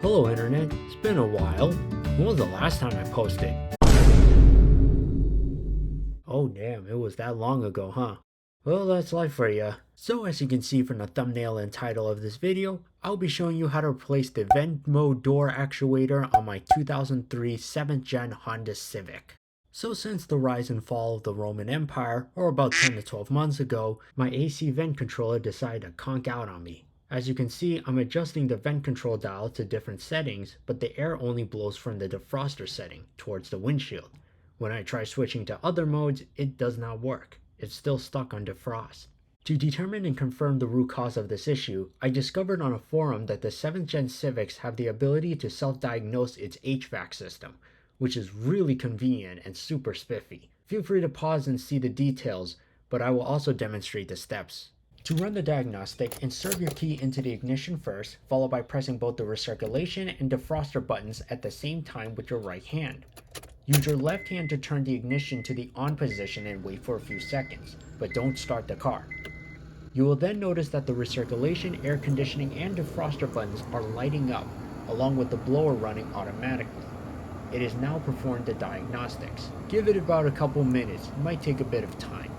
Hello Internet, it's been a while. When was the last time I posted? Oh damn, it was that long ago, huh? Well, that's life for ya. So as you can see from the thumbnail and title of this video, I'll be showing you how to replace the vent mode door actuator on my 2003 7th gen Honda Civic. So since the rise and fall of the Roman Empire, or about 10 to 12 months ago, my AC vent controller decided to conk out on me. As you can see, I'm adjusting the vent control dial to different settings, but the air only blows from the defroster setting towards the windshield. When I try switching to other modes, it does not work. It's still stuck on defrost. To determine and confirm the root cause of this issue, I discovered on a forum that the 7th gen Civics have the ability to self-diagnose its HVAC system, which is really convenient and super spiffy. Feel free to pause and see the details, but I will also demonstrate the steps. To run the diagnostic, insert your key into the ignition first, followed by pressing both the recirculation and defroster buttons at the same time with your right hand. Use your left hand to turn the ignition to the on position and wait for a few seconds, but don't start the car. You will then notice that the recirculation, air conditioning, and defroster buttons are lighting up, along with the blower running automatically. It has now performed the diagnostics. Give it about a couple minutes, it might take a bit of time.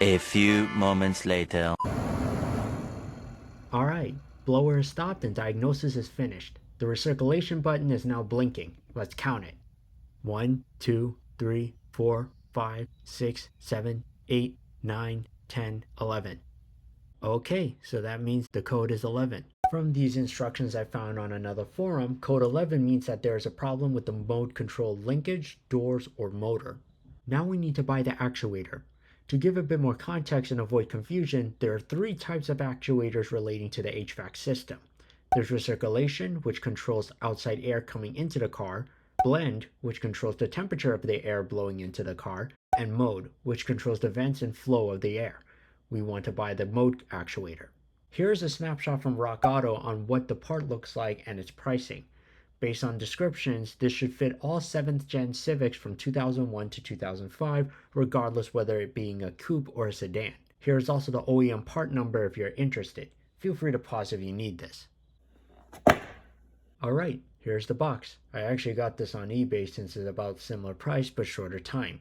A few moments later. Alright, blower is stopped and diagnosis is finished. The recirculation button is now blinking. Let's count it. 1, 2, 3, 4, 5, 6, 7, 8, 9, 10, 11. Okay, so that means the code is 11. From these instructions I found on another forum, code 11 means that there is a problem with the mode control linkage, doors, or motor. Now we need to buy the actuator. To give a bit more context and avoid confusion, there are three types of actuators relating to the HVAC system. There's recirculation, which controls outside air coming into the car, blend, which controls the temperature of the air blowing into the car, and mode, which controls the vents and flow of the air. We want to buy the mode actuator. Here's a snapshot from Rock Auto on what the part looks like and its pricing. Based on descriptions, this should fit all 7th gen Civics from 2001 to 2005, regardless whether it being a coupe or a sedan. Here is also the OEM part number if you're interested. Feel free to pause if you need this. Alright, here's the box. I actually got this on eBay since it's about similar price but shorter time.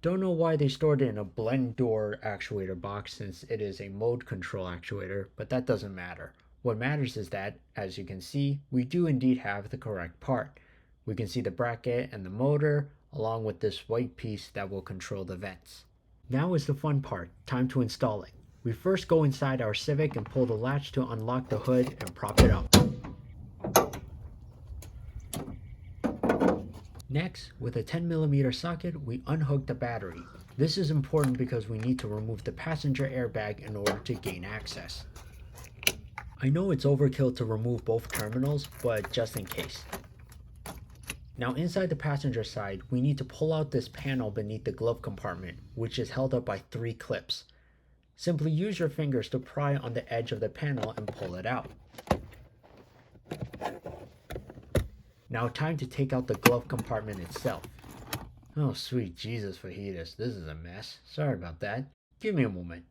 Don't know why they stored it in a blend door actuator box since it is a mode control actuator, but that doesn't matter. What matters is that, as you can see, we do indeed have the correct part. We can see the bracket and the motor, along with this white piece that will control the vents. Now is the fun part, time to install it. We first go inside our Civic and pull the latch to unlock the hood and prop it up. Next, with a 10mm socket, we unhook the battery. This is important because we need to remove the passenger airbag in order to gain access. I know it's overkill to remove both terminals, but just in case. Now inside the passenger side, we need to pull out this panel beneath the glove compartment, which is held up by 3 clips. Simply use your fingers to pry on the edge of the panel and pull it out. Now time to take out the glove compartment itself. Oh sweet Jesus fajitas, this is a mess. Sorry about that. Give me a moment.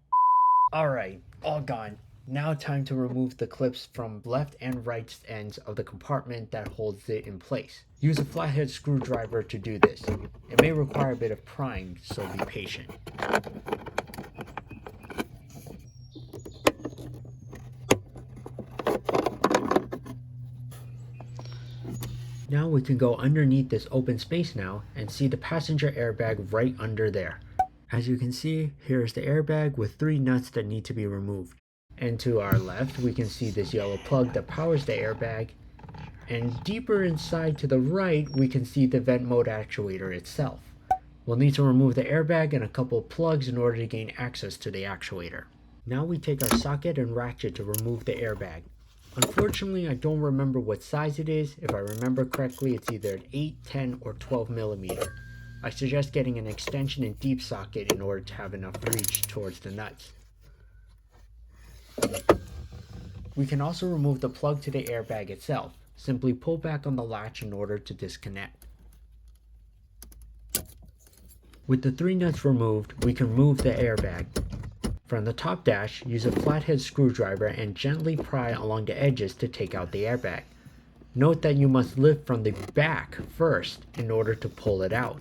Alright, all gone. Now time to remove the clips from left and right ends of the compartment that holds it in place. Use a flathead screwdriver to do this. It may require a bit of prying, so be patient. Now we can go underneath this open space now and see the passenger airbag right under there. As you can see, here is the airbag with 3 nuts that need to be removed. And to our left, we can see this yellow plug that powers the airbag. And deeper inside to the right, we can see the vent mode actuator itself. We'll need to remove the airbag and a couple of plugs in order to gain access to the actuator. Now we take our socket and ratchet to remove the airbag. Unfortunately, I don't remember what size it is. If I remember correctly, it's either an 8, 10, or 12mm. I suggest getting an extension and deep socket in order to have enough reach towards the nuts. We can also remove the plug to the airbag itself. Simply pull back on the latch in order to disconnect. With the 3 nuts removed, we can remove the airbag. From the top dash, use a flathead screwdriver and gently pry along the edges to take out the airbag. Note that you must lift from the back first in order to pull it out.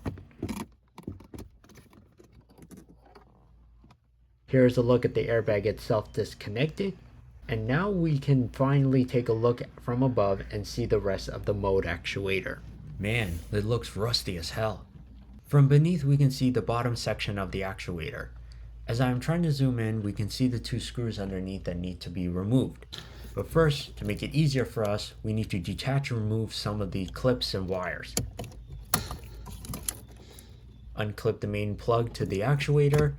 Here's a look at the airbag itself disconnected. And now we can finally take a look from above and see the rest of the mode actuator. Man, it looks rusty as hell. From beneath we can see the bottom section of the actuator. As I'm trying to zoom in, we can see the two screws underneath that need to be removed. But first, to make it easier for us, we need to detach and remove some of the clips and wires. Unclip the main plug to the actuator,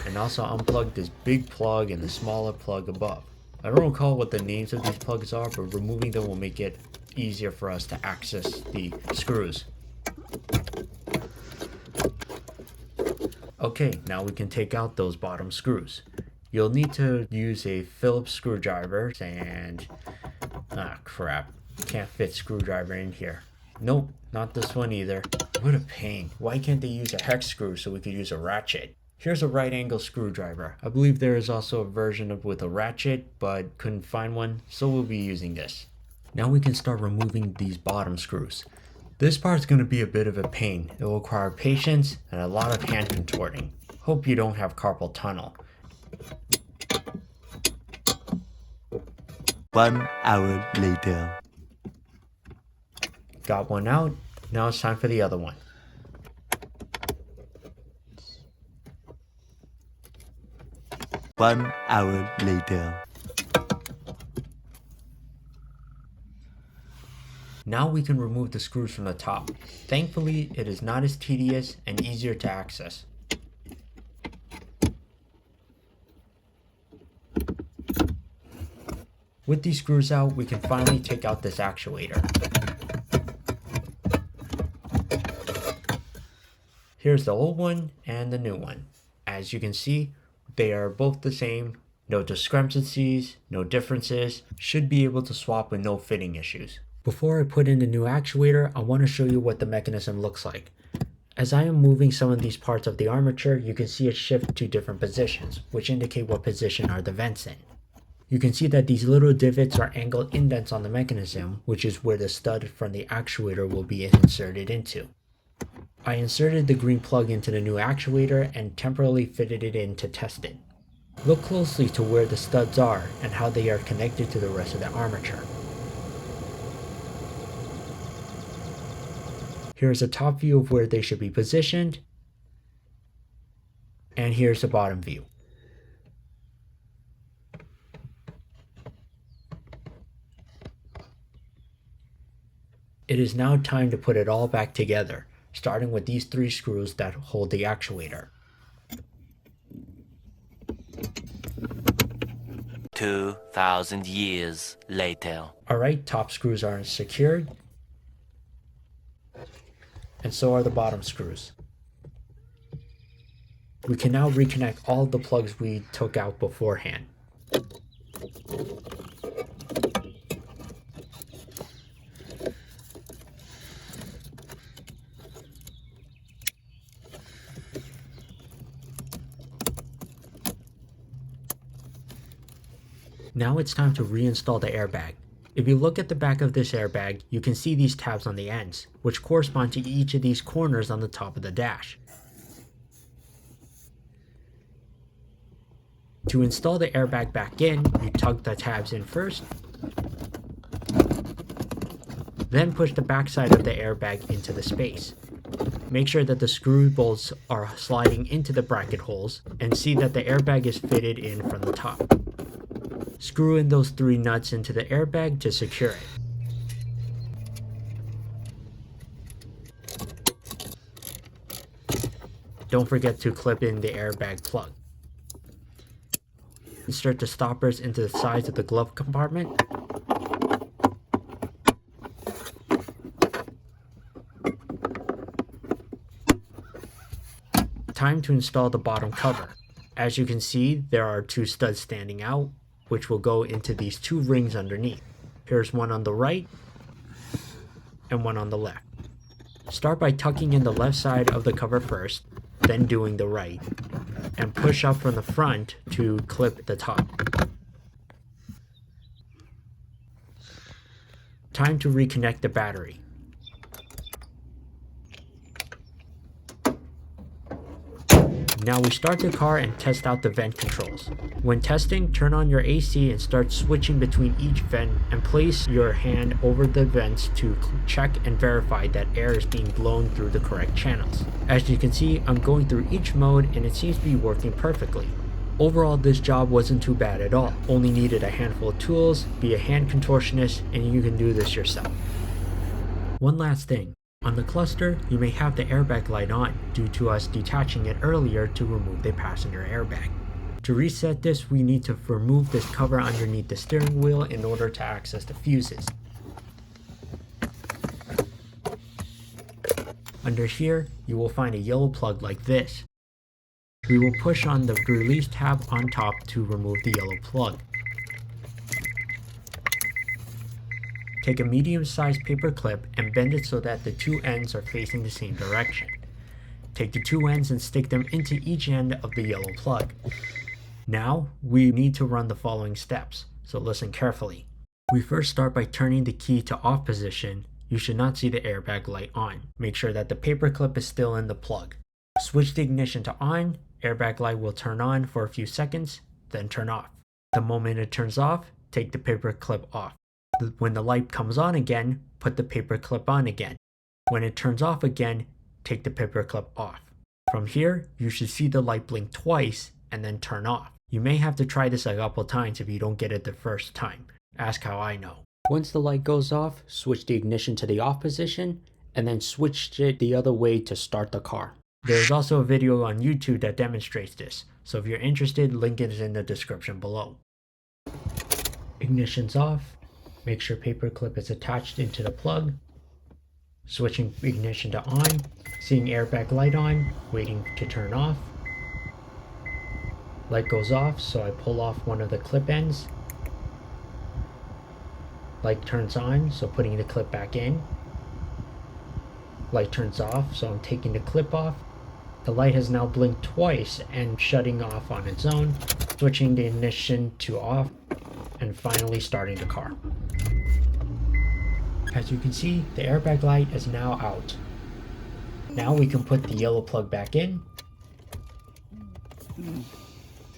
and also unplug this big plug and the smaller plug above. I don't recall what the names of these plugs are, but removing them will make it easier for us to access the screws. Okay, now we can take out those bottom screws. You'll need to use a Phillips screwdriver and... crap. Can't fit screwdriver in here. Nope, not this one either. What a pain. Why can't they use a hex screw so we could use a ratchet? Here's a right angle screwdriver. I believe there is also a version with a ratchet, but couldn't find one, so we'll be using this. Now we can start removing these bottom screws. This part's going to be a bit of a pain. It will require patience and a lot of hand contorting. Hope you don't have carpal tunnel. 1 hour later. Got one out. Now it's time for the other one. One hour later. Now we can remove the screws from the top. Thankfully, it is not as tedious and easier to access. With these screws out, we can finally take out this actuator. Here's the old one and the new one. As you can see, they are both the same. No discrepancies, no differences. Should be able to swap with no fitting issues. Before I put in the new actuator, I want to show you what the mechanism looks like. As I am moving some of these parts of the armature, you can see it shift to different positions, which indicate what position are the vents in. You can see that these little divots are angled indents on the mechanism, which is where the stud from the actuator will be inserted into. I inserted the green plug into the new actuator and temporarily fitted it in to test it. Look closely to where the studs are and how they are connected to the rest of the armature. Here's a top view of where they should be positioned, and here's the bottom view. It is now time to put it all back together, starting with these 3 screws that hold the actuator. 2,000 years later. Alright, top screws are secured, and so are the bottom screws. We can now reconnect all the plugs we took out beforehand. Now it's time to reinstall the airbag. If you look at the back of this airbag, you can see these tabs on the ends, which correspond to each of these corners on the top of the dash. To install the airbag back in, you tug the tabs in first, then push the back side of the airbag into the space. Make sure that the screw bolts are sliding into the bracket holes, and see that the airbag is fitted in from the top. Screw in those 3 nuts into the airbag to secure it. Don't forget to clip in the airbag plug. Insert the stoppers into the sides of the glove compartment. Time to install the bottom cover. As you can see, there are 2 studs standing out, which will go into these 2 rings underneath. Here's one on the right and one on the left. Start by tucking in the left side of the cover first, then doing the right, and push up from the front to clip the top. Time to reconnect the battery. Now we start the car and test out the vent controls. When testing, turn on your AC and start switching between each vent and place your hand over the vents to check and verify that air is being blown through the correct channels. As you can see, I'm going through each mode and it seems to be working perfectly. Overall, this job wasn't too bad at all. Only needed a handful of tools, be a hand contortionist, and you can do this yourself. One last thing. On the cluster, you may have the airbag light on due to us detaching it earlier to remove the passenger airbag. To reset this, we need to remove this cover underneath the steering wheel in order to access the fuses. Under here, you will find a yellow plug like this. We will push on the release tab on top to remove the yellow plug. Take a medium-sized paper clip and bend it so that the two ends are facing the same direction. Take the two ends and stick them into each end of the yellow plug. Now, we need to run the following steps, so listen carefully. We first start by turning the key to off position. You should not see the airbag light on. Make sure that the paper clip is still in the plug. Switch the ignition to on, airbag light will turn on for a few seconds, then turn off. The moment it turns off, take the paper clip off. When the light comes on again, put the paper clip on again. When it turns off again, take the paper clip off. From here, you should see the light blink twice and then turn off. You may have to try this a couple times if you don't get it the first time. Ask how I know. Once the light goes off, switch the ignition to the off position and then switch it the other way to start the car. There's also a video on YouTube that demonstrates this, so if you're interested, link is in the description below. Ignition's off. Make sure paper clip is attached into the plug. Switching ignition to on, seeing airbag light on, waiting to turn off. Light goes off, so I pull off one of the clip ends. Light turns on, so putting the clip back in. Light turns off, so I'm taking the clip off. The light has now blinked twice and shutting off on its own, switching the ignition to off, and finally starting the car. As you can see, the airbag light is now out. Now we can put the yellow plug back in,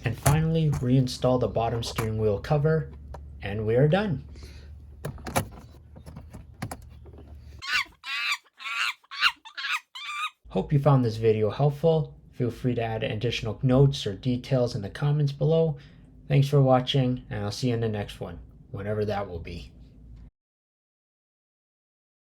and finally reinstall the bottom steering wheel cover, and we are done. Hope you found this video helpful. Feel free to add additional notes or details in the comments below. Thanks for watching, and I'll see you in the next one, whenever that will be.